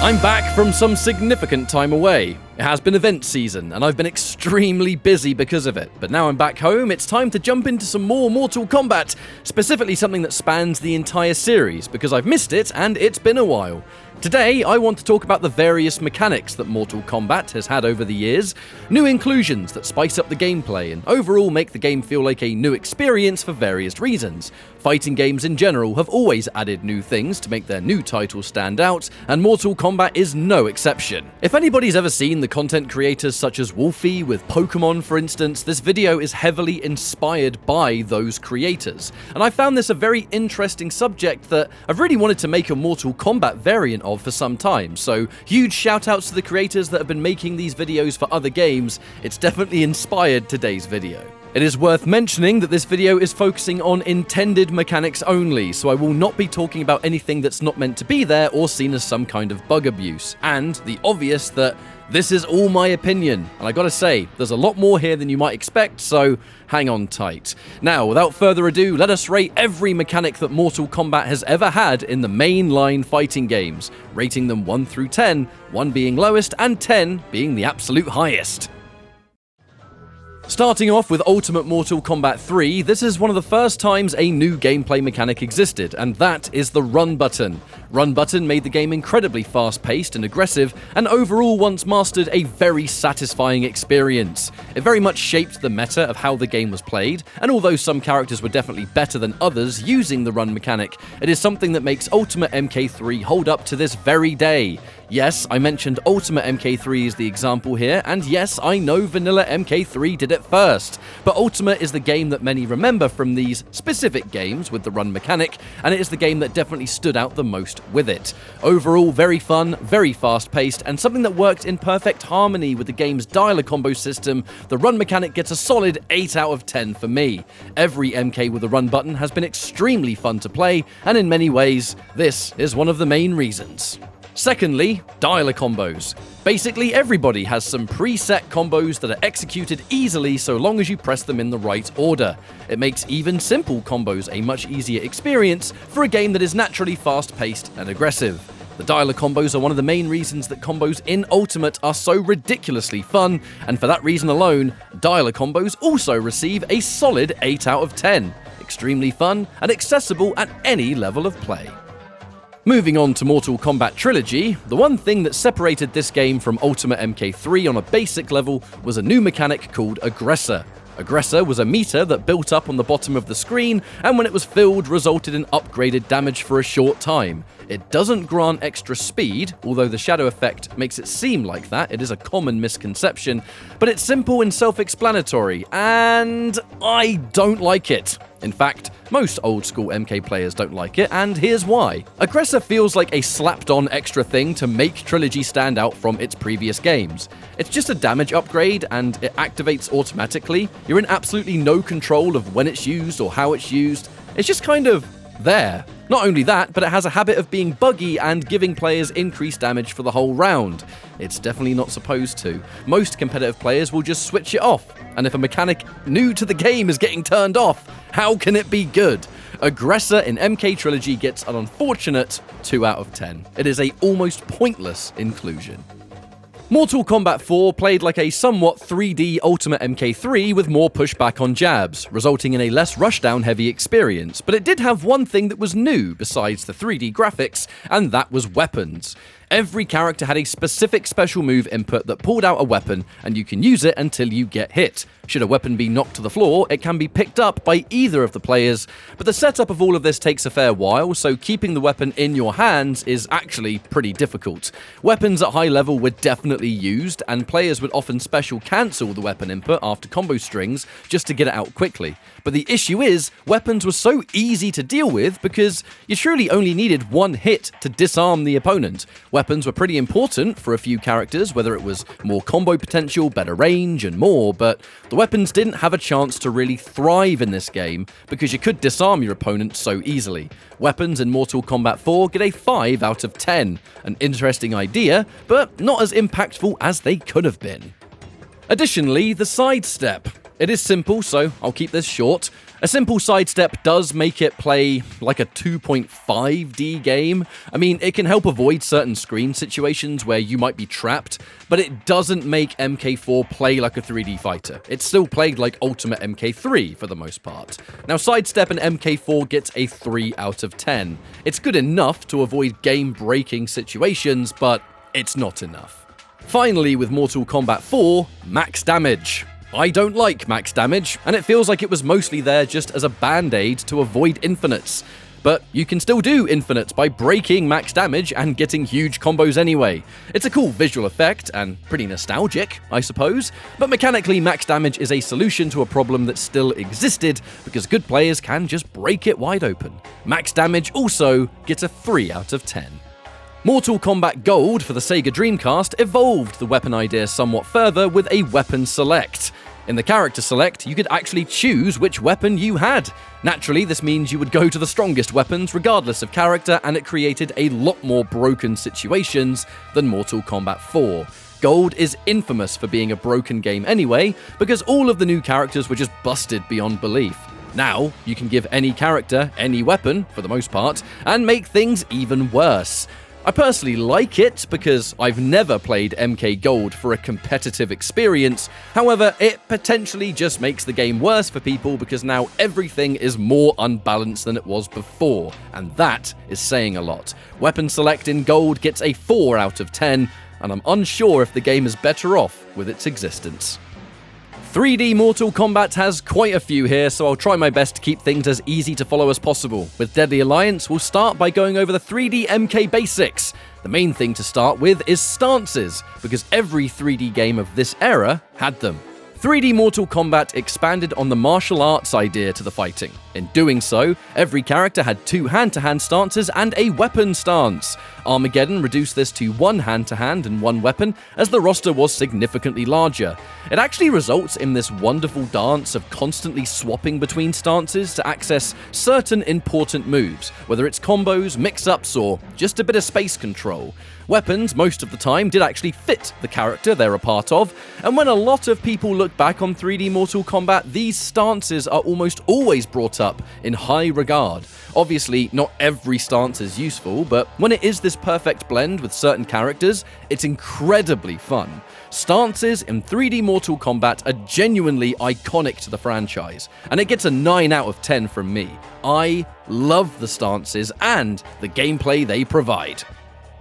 I'm back from some significant time away. It has been event season, and I've been extremely busy because of it. But now I'm back home, it's time to jump into some more Mortal Kombat, specifically something that spans the entire series, because I've missed it and it's been a while. Today, I want to talk about the various mechanics that Mortal Kombat has had over the years, new inclusions that spice up the gameplay and overall make the game feel like a new experience for various reasons. Fighting games in general have always added new things to make their new titles stand out, and Mortal Kombat is no exception. If anybody's ever seen the content creators such as Wolfie with Pokemon, for instance, this video is heavily inspired by those creators. And I found this a very interesting subject that I've really wanted to make a Mortal Kombat variant of for some time, so huge shout outs to the creators that have been making these videos for other games. It's definitely inspired today's video. It is worth mentioning that this video is focusing on intended mechanics only, so I will not be talking about anything that's not meant to be there or seen as some kind of bug abuse. And the obvious that this is all my opinion, and I gotta say, there's a lot more here than you might expect, so hang on tight. Now, without further ado, let us rate every mechanic that Mortal Kombat has ever had in the mainline fighting games, rating them 1 through 10, 1 being lowest and 10 being the absolute highest. Starting off with Ultimate Mortal Kombat 3, this is one of the first times a new gameplay mechanic existed, and that is the run button. Run button made the game incredibly fast-paced and aggressive, and overall once mastered a very satisfying experience. It very much shaped the meta of how the game was played, and although some characters were definitely better than others using the run mechanic, it is something that makes Ultimate MK3 hold up to this very day. Yes, I mentioned Ultimate MK3 is the example here, and yes, I know Vanilla MK3 did it first, but Ultimate is the game that many remember from these specific games with the run mechanic, and it is the game that definitely stood out the most with it. Overall, very fun, very fast-paced, and something that worked in perfect harmony with the game's dialer combo system. The run mechanic gets a solid 8 out of 10 for me. Every MK with a run button has been extremely fun to play, and in many ways, this is one of the main reasons. Secondly, dialer combos. Basically, everybody has some preset combos that are executed easily so long as you press them in the right order. It makes even simple combos a much easier experience for a game that is naturally fast-paced and aggressive. The dialer combos are one of the main reasons that combos in Ultimate are so ridiculously fun, and for that reason alone, dialer combos also receive a solid 8 out of 10. Extremely fun and accessible at any level of play. Moving on to Mortal Kombat Trilogy, the one thing that separated this game from Ultimate MK3 on a basic level was a new mechanic called Aggressor. Aggressor was a meter that built up on the bottom of the screen, and when it was filled, resulted in upgraded damage for a short time. It doesn't grant extra speed, although the shadow effect makes it seem like that. It is a common misconception, but it's simple and self-explanatory, and I don't like it. In fact, most old-school MK players don't like it, and here's why. Aggressor feels like a slapped-on extra thing to make Trilogy stand out from its previous games. It's just a damage upgrade, and it activates automatically. You're in absolutely no control of when it's used or how it's used. It's just kind of there. Not only that, but it has a habit of being buggy and giving players increased damage for the whole round. It's definitely not supposed to. Most competitive players will just switch it off, and if a mechanic new to the game is getting turned off, how can it be good? Aggressor in MK Trilogy gets an unfortunate 2 out of 10. It is a almost pointless inclusion. Mortal Kombat 4 played like a somewhat 3D Ultimate MK3 with more pushback on jabs, resulting in a less rushdown heavy experience, but it did have one thing that was new besides the 3D graphics, and that was weapons. Every character had a specific special move input that pulled out a weapon, and you can use it until you get hit. Should a weapon be knocked to the floor, it can be picked up by either of the players, but the setup of all of this takes a fair while, so keeping the weapon in your hands is actually pretty difficult. Weapons at high level were definitely used, and players would often special cancel the weapon input after combo strings just to get it out quickly. But the issue is, weapons were so easy to deal with because you truly only needed one hit to disarm the opponent. Weapons were pretty important for a few characters, whether it was more combo potential, better range, and more, but the weapons didn't have a chance to really thrive in this game because you could disarm your opponent so easily. Weapons in Mortal Kombat 4 get a 5 out of 10. An interesting idea, but not as impactful as they could have been. Additionally, the sidestep. It is simple, so I'll keep this short. A simple sidestep does make it play like a 2.5D game. I mean, it can help avoid certain screen situations where you might be trapped, but it doesn't make MK4 play like a 3D fighter. It's still played like Ultimate MK3 for the most part. Now, sidestep in MK4 gets a 3 out of 10. It's good enough to avoid game-breaking situations, but it's not enough. Finally, with Mortal Kombat 4, max damage. I don't like max damage, and it feels like it was mostly there just as a band-aid to avoid infinites. But you can still do infinites by breaking max damage and getting huge combos anyway. It's a cool visual effect, and pretty nostalgic, I suppose, but mechanically max damage is a solution to a problem that still existed, because good players can just break it wide open. Max damage also gets a 3 out of 10. Mortal Kombat Gold for the Sega Dreamcast evolved the weapon idea somewhat further with a weapon select. In the character select, you could actually choose which weapon you had. Naturally, this means you would go to the strongest weapons regardless of character, and it created a lot more broken situations than Mortal Kombat 4. Gold is infamous for being a broken game anyway, because all of the new characters were just busted beyond belief. Now, you can give any character any weapon, for the most part, and make things even worse. I personally like it because I've never played MK Gold for a competitive experience. However, it potentially just makes the game worse for people because now everything is more unbalanced than it was before, and that is saying a lot. Weapon select in Gold gets a 4 out of 10, and I'm unsure if the game is better off with its existence. 3D Mortal Kombat has quite a few here, so I'll try my best to keep things as easy to follow as possible. With Deadly Alliance, we'll start by going over the 3D MK basics. The main thing to start with is stances, because every 3D game of this era had them. 3D Mortal Kombat expanded on the martial arts idea to the fighting. In doing so, every character had 2 hand-to-hand stances and a weapon stance. Armageddon reduced this to 1 hand-to-hand and 1 weapon, as the roster was significantly larger. It actually results in this wonderful dance of constantly swapping between stances to access certain important moves, whether it's combos, mix-ups, or just a bit of space control. Weapons, most of the time, did actually fit the character they're a part of, and when a lot of people look back on 3D Mortal Kombat, these stances are almost always brought up in high regard. Obviously, not every stance is useful, but when it is this perfect blend with certain characters, it's incredibly fun. Stances in 3D Mortal Kombat are genuinely iconic to the franchise, and it gets a 9 out of 10 from me. I love the stances and the gameplay they provide.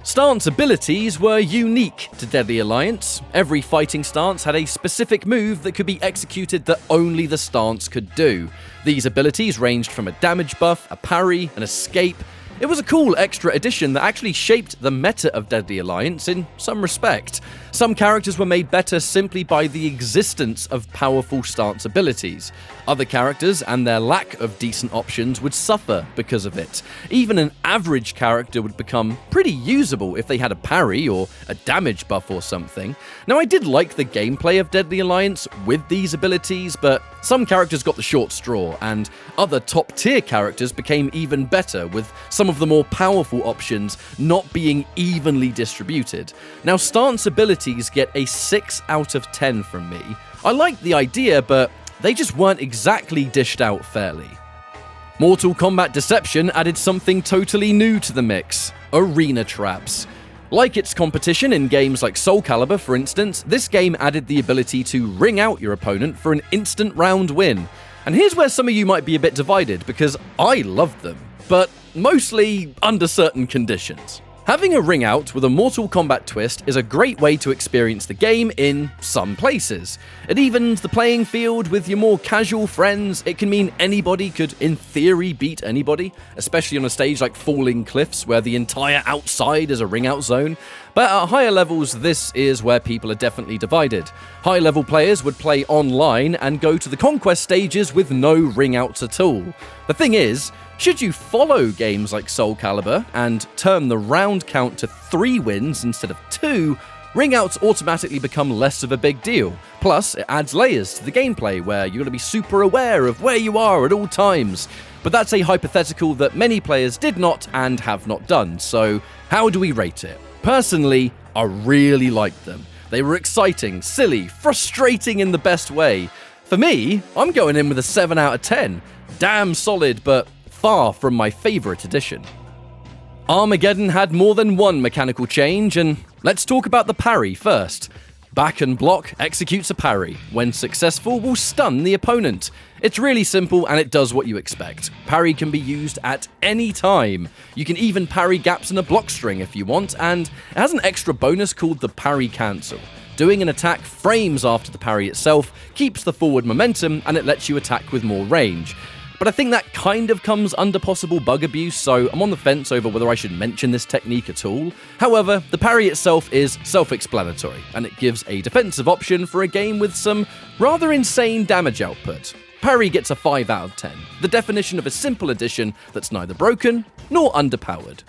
Stance abilities were unique to Deadly Alliance. Every fighting stance had a specific move that could be executed that only the stance could do. These abilities ranged from a damage buff, a parry, an escape. It was a cool extra addition that actually shaped the meta of Deadly Alliance in some respect. Some characters were made better simply by the existence of powerful stance abilities. Other characters and their lack of decent options would suffer because of it. Even an average character would become pretty usable if they had a parry or a damage buff or something. Now, I did like the gameplay of Deadly Alliance with these abilities, but some characters got the short straw, and other top-tier characters became even better, with some of the more powerful options not being evenly distributed. Now, stance abilities get a 6 out of 10 from me. I liked the idea, but they just weren't exactly dished out fairly. Mortal Kombat Deception added something totally new to the mix: arena traps. Like its competition in games like Soul Calibur, for instance, this game added the ability to ring out your opponent for an instant round win. And here's where some of you might be a bit divided, because I loved them, but mostly under certain conditions. Having a ring out with a Mortal Kombat twist is a great way to experience the game in some places. It evens the playing field with your more casual friends. It can mean anybody could, in theory, beat anybody, especially on a stage like Falling Cliffs, where the entire outside is a ring out zone. But at higher levels, this is where people are definitely divided. High-level players would play online and go to the conquest stages with no ring outs at all. The thing is, should you follow games like Soul Calibur and turn the round count to 3 wins instead of 2, ring outs automatically become less of a big deal. Plus, it adds layers to the gameplay where you're going to be super aware of where you are at all times. But that's a hypothetical that many players did not and have not done, so how do we rate it? Personally, I really liked them. They were exciting, silly, frustrating in the best way. For me, I'm going in with a 7 out of 10. damn solid, but far from my favorite addition. Armageddon had more than one mechanical change, and let's talk about the parry first. Back and block executes a parry. When successful, will stun the opponent. It's really simple and it does what you expect. Parry can be used at any time. You can even parry gaps in a block string if you want, and it has an extra bonus called the parry cancel. Doing an attack frames after the parry itself keeps the forward momentum and it lets you attack with more range. But I think that kind of comes under possible bug abuse, so I'm on the fence over whether I should mention this technique at all. However, the parry itself is self-explanatory, and it gives a defensive option for a game with some rather insane damage output. Parry gets a 5 out of 10, the definition of a simple addition that's neither broken nor underpowered.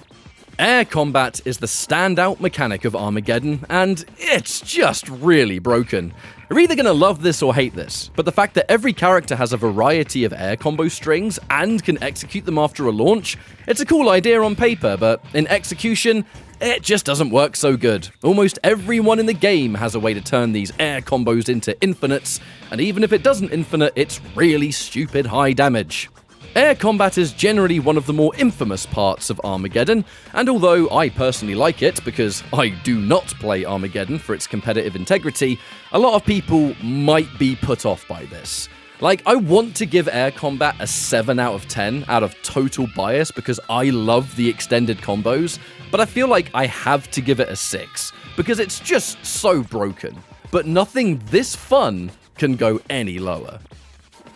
Air combat is the standout mechanic of Armageddon, and it's just really broken. You're either going to love this or hate this, but the fact that every character has a variety of air combo strings and can execute them after a launch, it's a cool idea on paper, but in execution, it just doesn't work so good. Almost everyone in the game has a way to turn these air combos into infinites, and even if it doesn't infinite, it's really stupid high damage. Air combat is generally one of the more infamous parts of Armageddon, and although I personally like it because I do not play Armageddon for its competitive integrity, a lot of people might be put off by this. Like, I want to give air combat a 7 out of 10 out of total bias because I love the extended combos, but I feel like I have to give it a 6 because it's just so broken. But nothing this fun can go any lower.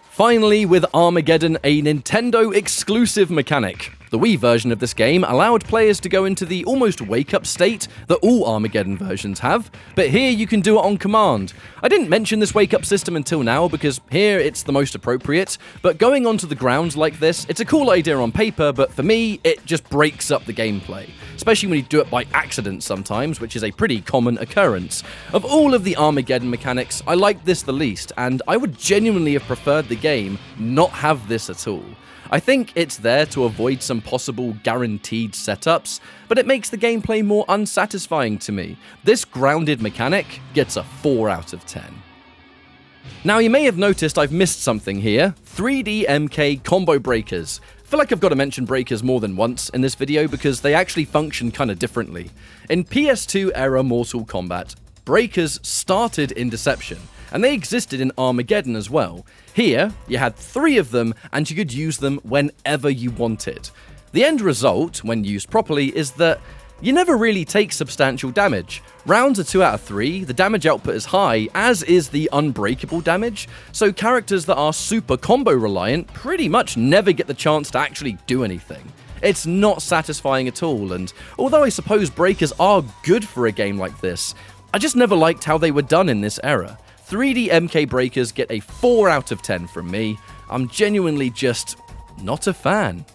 Finally, with Armageddon, a Nintendo exclusive mechanic. The Wii version of this game allowed players to go into the almost wake-up state that all Armageddon versions have, but here you can do it on command. I didn't mention this wake-up system until now because here it's the most appropriate, but going onto the ground like this, it's a cool idea on paper, but for me, it just breaks up the gameplay. Especially when you do it by accident sometimes, which is a pretty common occurrence. Of all of the Armageddon mechanics, I like this the least, and I would genuinely have preferred the game not have this at all. I think it's there to avoid some possible guaranteed setups, but it makes the gameplay more unsatisfying to me. This grounded mechanic gets a 4 out of 10. Now you may have noticed I've missed something here, 3D MK combo breakers. I feel like I've got to mention breakers more than once in this video because they actually function kind of differently. In PS2 era Mortal Kombat, breakers started in Deception, and they existed in Armageddon as well. Here, you had 3 of them, and you could use them whenever you wanted. The end result, when used properly, is that you never really take substantial damage. Rounds are 2 out of 3, the damage output is high, as is the unbreakable damage, so characters that are super combo reliant pretty much never get the chance to actually do anything. It's not satisfying at all, and although I suppose breakers are good for a game like this, I just never liked how they were done in this era. 3D MK breakers get a 4 out of 10 from me. I'm genuinely just not a fan.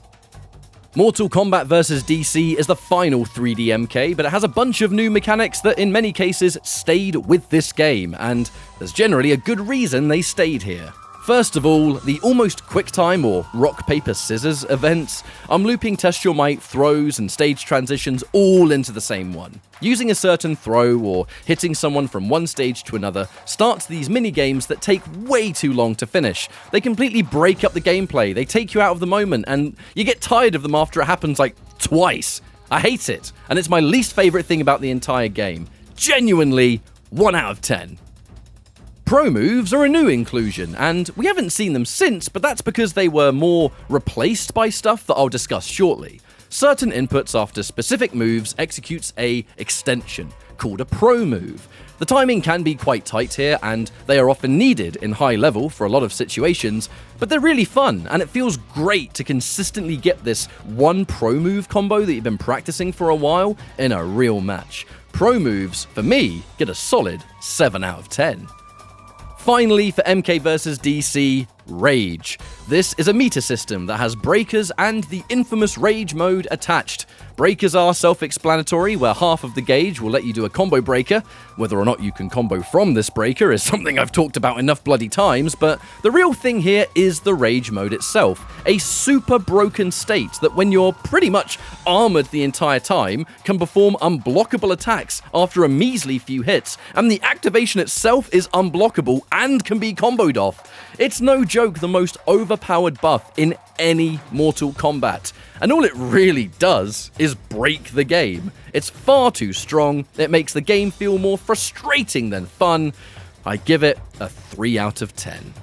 Mortal Kombat vs. DC is the final 3D MK, but it has a bunch of new mechanics that in many cases stayed with this game, and there's generally a good reason they stayed here. First of all, the almost quick-time or rock-paper-scissors events. I'm looping Test Your Might throws and stage transitions all into the same one. Using a certain throw or hitting someone from one stage to another starts these mini-games that take way too long to finish. They completely break up the gameplay, they take you out of the moment, and you get tired of them after it happens like twice. I hate it, and it's my least favorite thing about the entire game. Genuinely, 1 out of 10. Pro moves are a new inclusion, and we haven't seen them since, but that's because they were more replaced by stuff that I'll discuss shortly. Certain inputs after specific moves executes a extension, called a pro move. The timing can be quite tight here, and they are often needed in high level for a lot of situations, but they're really fun, and it feels great to consistently get this one pro move combo that you've been practicing for a while in a real match. Pro moves, for me, get a solid 7 out of 10. Finally, for MK vs. DC, Rage. This is a meter system that has breakers and the infamous Rage mode attached. Breakers are self-explanatory, where half of the gauge will let you do a combo breaker. Whether or not you can combo from this breaker is something I've talked about enough bloody times, but the real thing here is the rage mode itself. A super broken state that when you're pretty much armored the entire time, can perform unblockable attacks after a measly few hits, and the activation itself is unblockable and can be comboed off. It's no joke the most overpowered buff in any Mortal Kombat, and all it really does is break the game. It's far too strong, it makes the game feel more frustrating than fun. I give it a 3 out of 10.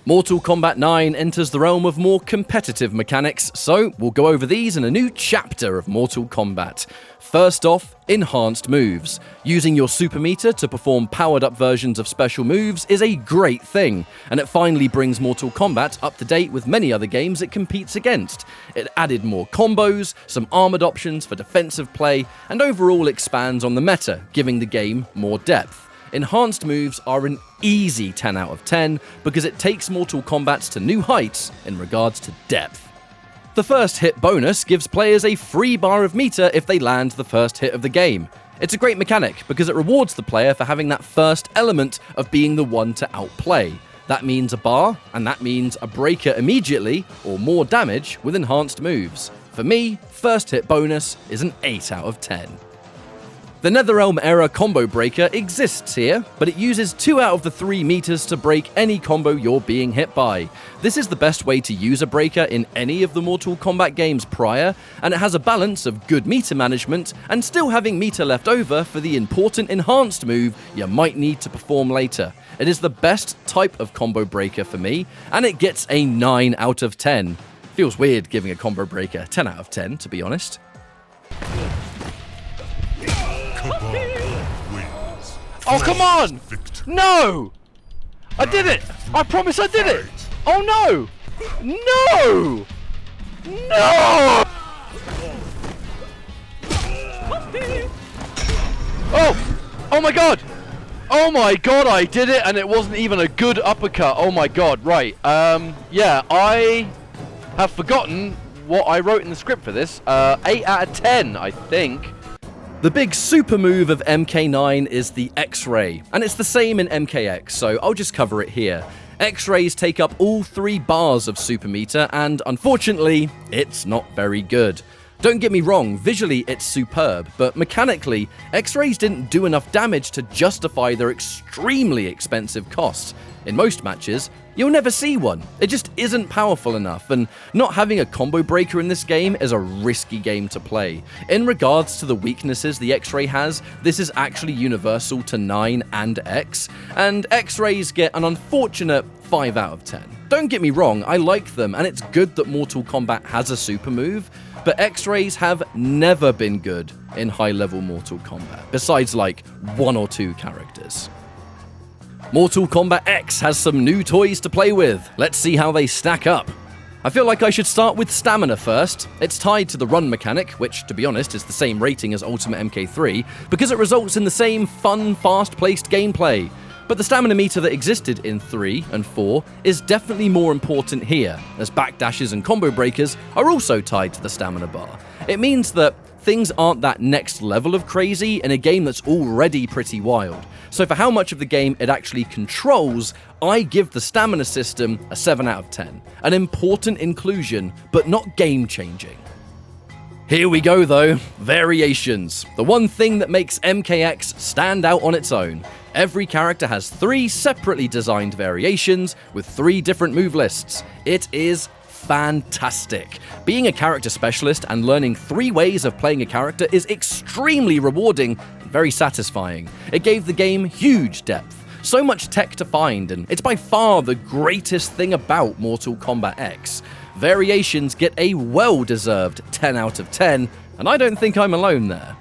Mortal Kombat 9 enters the realm of more competitive mechanics, so we'll go over these in a new chapter of Mortal Kombat. First off, enhanced moves. Using your super meter to perform powered-up versions of special moves is a great thing, and it finally brings Mortal Kombat up to date with many other games it competes against. It added more combos, some armored options for defensive play, and overall expands on the meta, giving the game more depth. Enhanced moves are an easy 10 out of 10 because it takes Mortal Kombat to new heights in regards to depth. The first hit bonus gives players a free bar of meter if they land the first hit of the game. It's a great mechanic because it rewards the player for having that first element of being the one to outplay. That means a bar, and that means a breaker immediately, or more damage with enhanced moves. For me, first hit bonus is an 8 out of 10. The Netherrealm era combo breaker exists here, but it uses 2 out of the 3 meters to break any combo you're being hit by. This is the best way to use a breaker in any of the Mortal Kombat games prior, and it has a balance of good meter management and still having meter left over for the important enhanced move you might need to perform later. It is the best type of combo breaker for me, and it gets a 9 out of 10. Feels weird giving a combo breaker 10 out of 10, to be honest. Oh, come on! No! I did it! I promise I did it! Oh, no! No! No! Oh! Oh my god! Oh my god, I did it, and it wasn't even a good uppercut. Oh my god, right. Yeah, I have forgotten what I wrote in the script for this. 8 out of 10, I think. The big super move of MK9 is the X-Ray, and it's the same in MKX, so I'll just cover it here. X-Rays take up all 3 bars of super meter, and unfortunately, it's not very good. Don't get me wrong, visually it's superb, but mechanically, X-Rays didn't do enough damage to justify their extremely expensive cost. In most matches, you'll never see one. It just isn't powerful enough, and not having a combo breaker in this game is a risky game to play. In regards to the weaknesses the X-Ray has, this is actually universal to 9 and X, and X-Rays get an unfortunate 5 out of 10. Don't get me wrong, I like them, and it's good that Mortal Kombat has a super move, but X-Rays have never been good in high-level Mortal Kombat, besides like 1 or 2 characters. Mortal Kombat X has some new toys to play with. Let's see how they stack up. I feel like I should start with stamina first. It's tied to the run mechanic, which, to be honest, is the same rating as Ultimate MK3, because it results in the same fun, fast-paced gameplay. But the stamina meter that existed in 3 and 4 is definitely more important here, as backdashes and combo breakers are also tied to the stamina bar. It means that things aren't that next level of crazy in a game that's already pretty wild. So for how much of the game it actually controls, I give the stamina system a 7 out of 10. An important inclusion, but not game-changing. Here we go though, variations. The one thing that makes MKX stand out on its own. Every character has 3 separately designed variations with 3 different move lists. It is fantastic. Being a character specialist and learning 3 ways of playing a character is extremely rewarding and very satisfying. It gave the game huge depth, so much tech to find, and it's by far the greatest thing about Mortal Kombat X. Variations get a well-deserved 10 out of 10, and I don't think I'm alone there.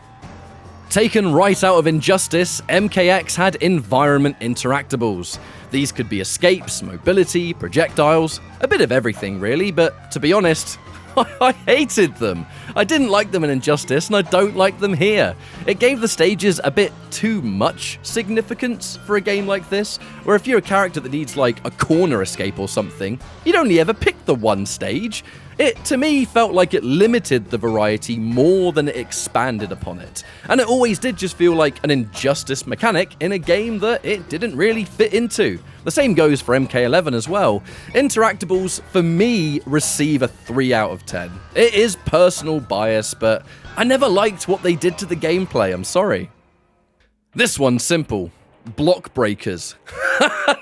Taken right out of Injustice, MKX had environment interactables. These could be escapes, mobility, projectiles, a bit of everything really, but to be honest, I hated them. I didn't like them in Injustice, and I don't like them here. It gave the stages a bit too much significance for a game like this, where if you're a character that needs like a corner escape or something, you'd only ever pick the one stage, It, to me, felt like it limited the variety more than it expanded upon it, and it always did just feel like an injustice mechanic in a game that it didn't really fit into. The same goes for MK11 as well. Interactables, for me, receive a 3 out of 10. It is personal bias, but I never liked what they did to the gameplay, I'm sorry. This one's simple. Block breakers.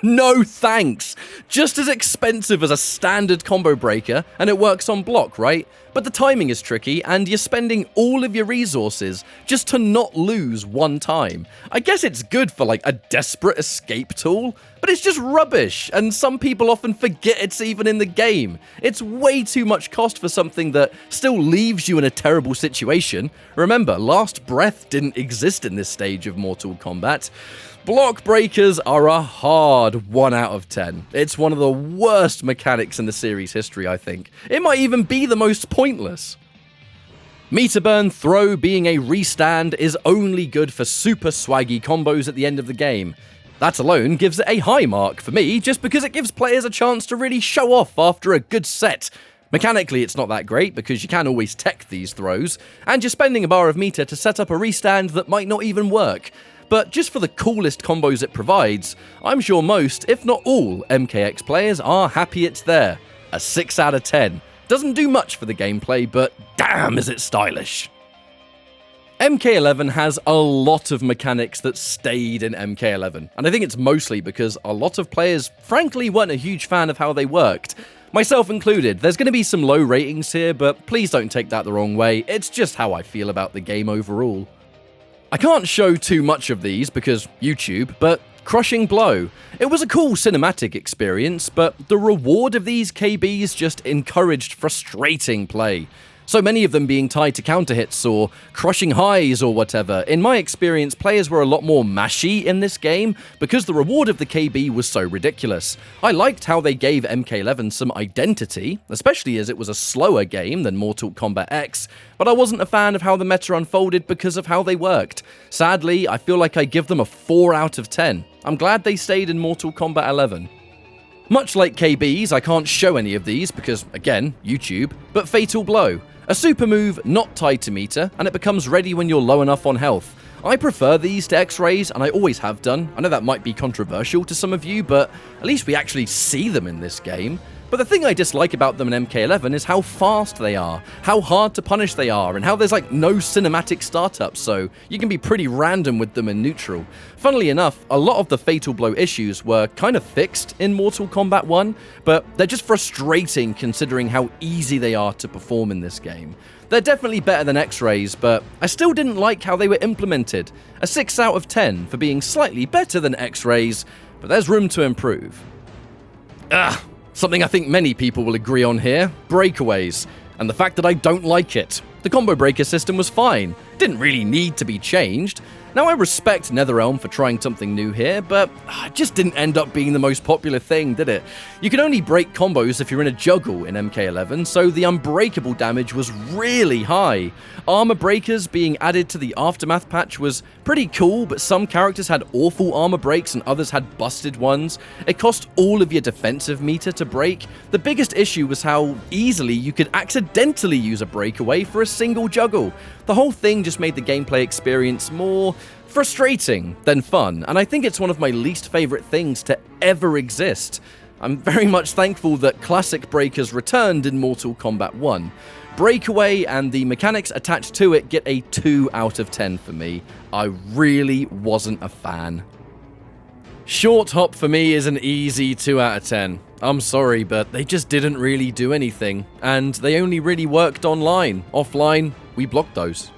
No thanks! Just as expensive as a standard combo breaker, and it works on block, right? But the timing is tricky, and you're spending all of your resources just to not lose one time. I guess it's good for like a desperate escape tool, but it's just rubbish, and some people often forget it's even in the game. It's way too much cost for something that still leaves you in a terrible situation. Remember, last breath didn't exist in this stage of Mortal Kombat. Block breakers are a hard 1 out of 10. It's one of the worst mechanics in the series history, I think. It might even be the most pointless. Meter burn throw being a restand is only good for super swaggy combos at the end of the game. That alone gives it a high mark for me, just because it gives players a chance to really show off after a good set. Mechanically, it's not that great because you can always tech these throws, and you're spending a bar of meter to set up a restand that might not even work. But just for the coolest combos it provides, I'm sure most, if not all, MKX players are happy it's there. A 6 out of 10. Doesn't do much for the gameplay, but damn is it stylish. MK11 has a lot of mechanics that stayed in MK11, and I think it's mostly because a lot of players frankly weren't a huge fan of how they worked. Myself included. There's going to be some low ratings here, but please don't take that the wrong way, it's just how I feel about the game overall. I can't show too much of these because YouTube, but Crushing Blow. It was a cool cinematic experience, but the reward of these KBs just encouraged frustrating play. So many of them being tied to counter hits or crushing highs or whatever. In my experience, players were a lot more mashy in this game because the reward of the KB was so ridiculous. I liked how they gave MK11 some identity, especially as it was a slower game than Mortal Kombat X, but I wasn't a fan of how the meta unfolded because of how they worked. Sadly, I feel like I give them a 4 out of 10. I'm glad they stayed in Mortal Kombat 11. Much like KBs, I can't show any of these because, again, YouTube, but Fatal Blow. A super move not tied to meter, and it becomes ready when you're low enough on health. I prefer these to X-rays, and I always have done. I know that might be controversial to some of you, but at least we actually see them in this game. But the thing I dislike about them in MK11 is how fast they are, how hard to punish they are, and how there's like no cinematic startup, so you can be pretty random with them in neutral. Funnily enough, a lot of the Fatal Blow issues were kind of fixed in Mortal Kombat 1, but they're just frustrating considering how easy they are to perform in this game. They're definitely better than X-rays, but I still didn't like how they were implemented. A 6 out of 10 for being slightly better than X-rays, but there's room to improve. Something I think many people will agree on here, breakaways, and the fact that I don't like it. The combo breaker system was fine, didn't really need to be changed. Now I respect NetherRealm for trying something new here, but it just didn't end up being the most popular thing, did it? You can only break combos if you're in a juggle in MK11, so the unbreakable damage was really high. Armor breakers being added to the Aftermath patch was pretty cool, but some characters had awful armor breaks and others had busted ones. It cost all of your defensive meter to break. The biggest issue was how easily you could accidentally use a breakaway for a single juggle. The whole thing just made the gameplay experience more frustrating than fun, and I think it's one of my least favorite things to ever exist. I'm very much thankful that classic breakers returned in Mortal Kombat 1. Breakaway and the mechanics attached to it get a 2 out of 10 for me. I really wasn't a fan. Short hop for me is an easy 2 out of 10. I'm sorry, but they just didn't really do anything, and they only really worked online. Offline, we blocked those.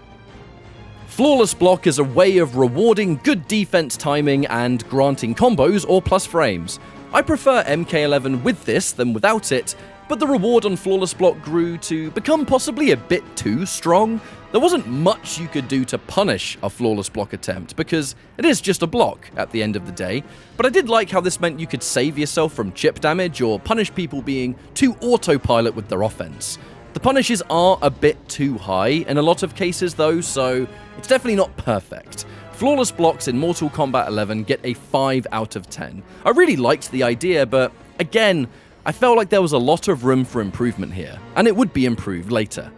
Flawless block is a way of rewarding good defense timing and granting combos or plus frames. I prefer MK11 with this than without it, but the reward on Flawless block grew to become possibly a bit too strong. There wasn't much you could do to punish a Flawless block attempt, because it is just a block at the end of the day, but I did like how this meant you could save yourself from chip damage or punish people being too autopilot with their offense. The punishes are a bit too high in a lot of cases though, so it's definitely not perfect. Flawless blocks in Mortal Kombat 11 get a 5 out of 10. I really liked the idea, but again, I felt like there was a lot of room for improvement here, and it would be improved later.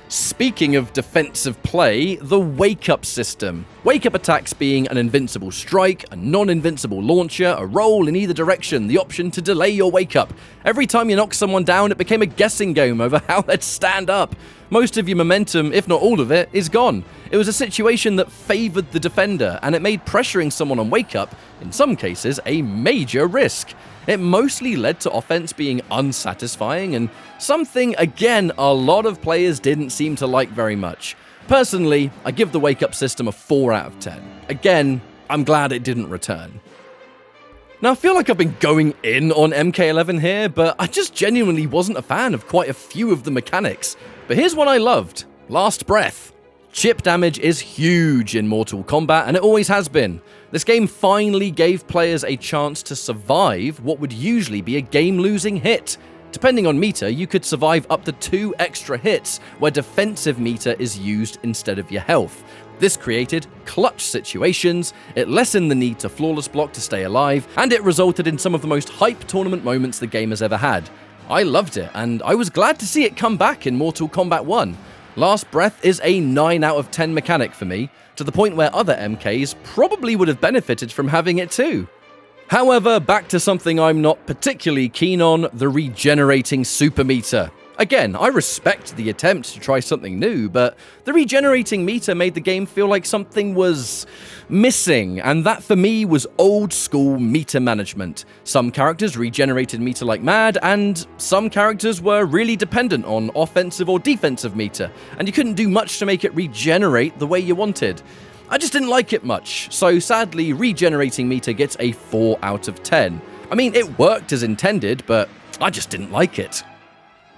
Speaking of defensive play, the wake-up system. Wake-up attacks being an invincible strike, a non-invincible launcher, a roll in either direction, the option to delay your wake-up. Every time you knock someone down, it became a guessing game over how they'd stand up. Most of your momentum, if not all of it, is gone. It was a situation that favored the defender, and it made pressuring someone on wake-up, in some cases, a major risk. It mostly led to offense being unsatisfying and something, again, a lot of players didn't seem to like very much. Personally, I give the wake-up system a 4 out of 10. Again, I'm glad it didn't return. Now, I feel like I've been going in on MK11 here, but I just genuinely wasn't a fan of quite a few of the mechanics. But here's one I loved: Last Breath. Chip damage is huge in Mortal Kombat, and it always has been. This game finally gave players a chance to survive what would usually be a game-losing hit. Depending on meter, you could survive up to 2 extra hits, where defensive meter is used instead of your health. This created clutch situations, it lessened the need to flawless block to stay alive, and it resulted in some of the most hype tournament moments the game has ever had. I loved it, and I was glad to see it come back in Mortal Kombat 1. Last Breath is a 9 out of 10 mechanic for me, to the point where other MKs probably would have benefited from having it too. However, back to something I'm not particularly keen on, the regenerating super meter. Again, I respect the attempt to try something new, but the regenerating meter made the game feel like something was missing, and that for me was old school meter management. Some characters regenerated meter like mad, and some characters were really dependent on offensive or defensive meter, and you couldn't do much to make it regenerate the way you wanted. I just didn't like it much, so sadly regenerating meter gets a 4 out of 10. I mean, it worked as intended, but I just didn't like it.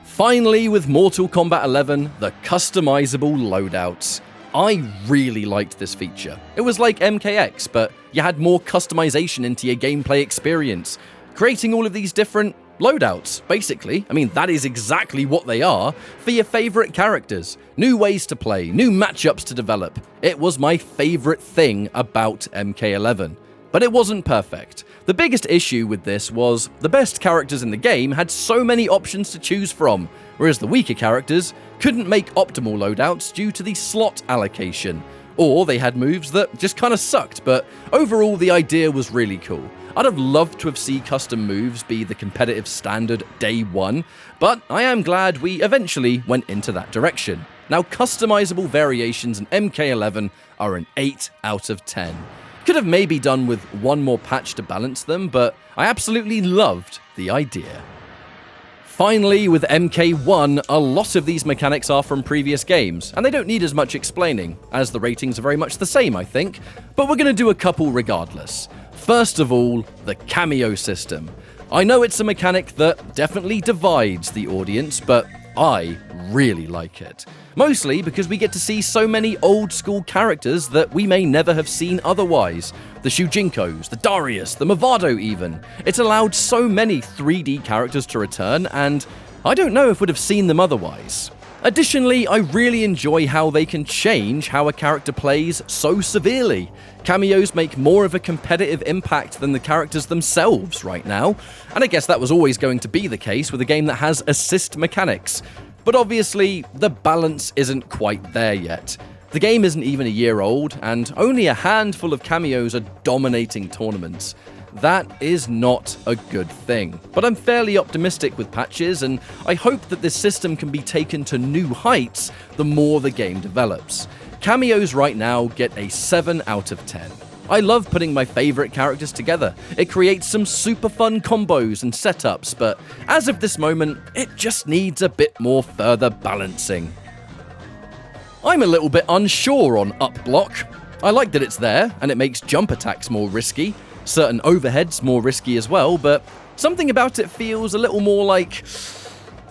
Finally, with Mortal Kombat 11, the customizable loadouts. I really liked this feature. It was like MKX, but you had more customization into your gameplay experience, creating all of these different loadouts, basically. I mean, that is exactly what they are, for your favorite characters. New ways to play, new matchups to develop. It was my favorite thing about MK11. But it wasn't perfect. The biggest issue with this was the best characters in the game had so many options to choose from, whereas the weaker characters couldn't make optimal loadouts due to the slot allocation. Or they had moves that just kinda sucked, but overall the idea was really cool. I'd have loved to have seen custom moves be the competitive standard day one, but I am glad we eventually went into that direction. Now, customizable variations in MK11 are an 8 out of 10. Could have maybe done with one more patch to balance them, but I absolutely loved the idea. Finally, with MK1, a lot of these mechanics are from previous games, and they don't need as much explaining, as the ratings are very much the same, I think, but we're going to do a couple regardless. First of all, the cameo system. I know it's a mechanic that definitely divides the audience, but I really like it. Mostly because we get to see so many old school characters that we may never have seen otherwise. The Shujinkos, the Darius, the Movado even. It's allowed so many 3D characters to return, and I don't know if we'd have seen them otherwise. Additionally, I really enjoy how they can change how a character plays so severely. Cameos make more of a competitive impact than the characters themselves right now, and I guess that was always going to be the case with a game that has assist mechanics. But obviously, the balance isn't quite there yet. The game isn't even a year old, and only a handful of cameos are dominating tournaments. That is not a good thing. But I'm fairly optimistic with patches, and I hope that this system can be taken to new heights the more the game develops. Cameos right now get a 7 out of 10. I love putting my favorite characters together. It creates some super fun combos and setups, but as of this moment, it just needs a bit more further balancing. I'm a little bit unsure on up block. I like that it's there, and it makes jump attacks more risky, certain overheads more risky as well, but something about it feels a little more like,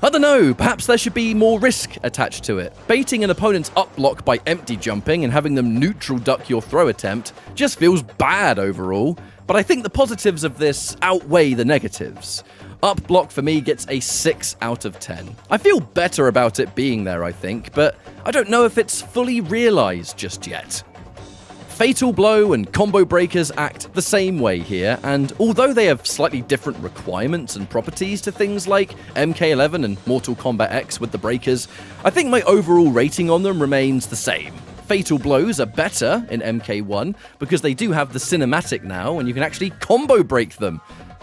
I don't know, perhaps there should be more risk attached to it. Baiting an opponent's up block by empty jumping and having them neutral duck your throw attempt just feels bad overall, but I think the positives of this outweigh the negatives. Up block for me gets a 6 out of 10. I feel better about it being there, I think, but I don't know if it's fully realized just yet. Fatal Blow and Combo Breakers act the same way here, and although they have slightly different requirements and properties to things like MK11 and Mortal Kombat X with the breakers, I think my overall rating on them remains the same. Fatal Blows are better in MK1 because they do have the cinematic now and you can actually combo break them.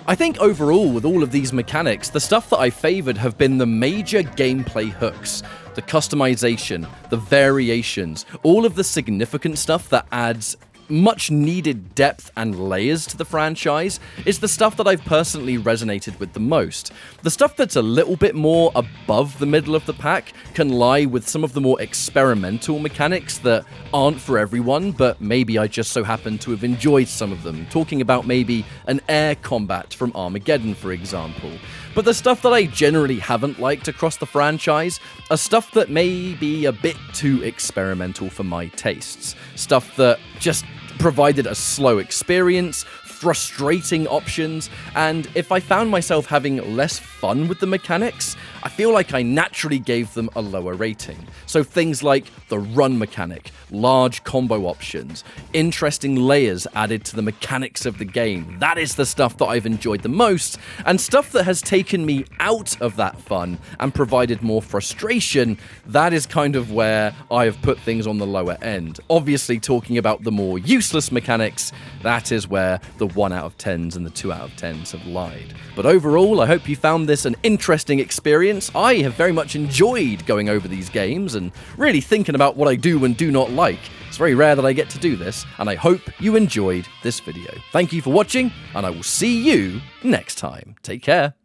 I think overall with all of these mechanics, the stuff that I favoured have been the major gameplay hooks. The customization, the variations, all of the significant stuff that adds much needed depth and layers to the franchise is the stuff that I've personally resonated with the most. The stuff that's a little bit more above the middle of the pack can lie with some of the more experimental mechanics that aren't for everyone, but maybe I just so happen to have enjoyed some of them. Talking about maybe an air combat from Armageddon, for example. But the stuff that I generally haven't liked across the franchise are stuff that may be a bit too experimental for my tastes. Stuff that just provided a slow experience, frustrating options, and if I found myself having less fun with the mechanics, I feel like I naturally gave them a lower rating. So things like the run mechanic, large combo options, interesting layers added to the mechanics of the game, that is the stuff that I've enjoyed the most, and stuff that has taken me out of that fun and provided more frustration, that is kind of where I have put things on the lower end. Obviously, talking about the more useless mechanics, that is where the 1 out of 10s and the 2 out of 10s have lied. But overall, I hope you found this an interesting experience. I have very much enjoyed going over these games and really thinking about what I do and do not like. It's very rare that I get to do this, and I hope you enjoyed this video. Thank you for watching, and I will see you next time. Take care.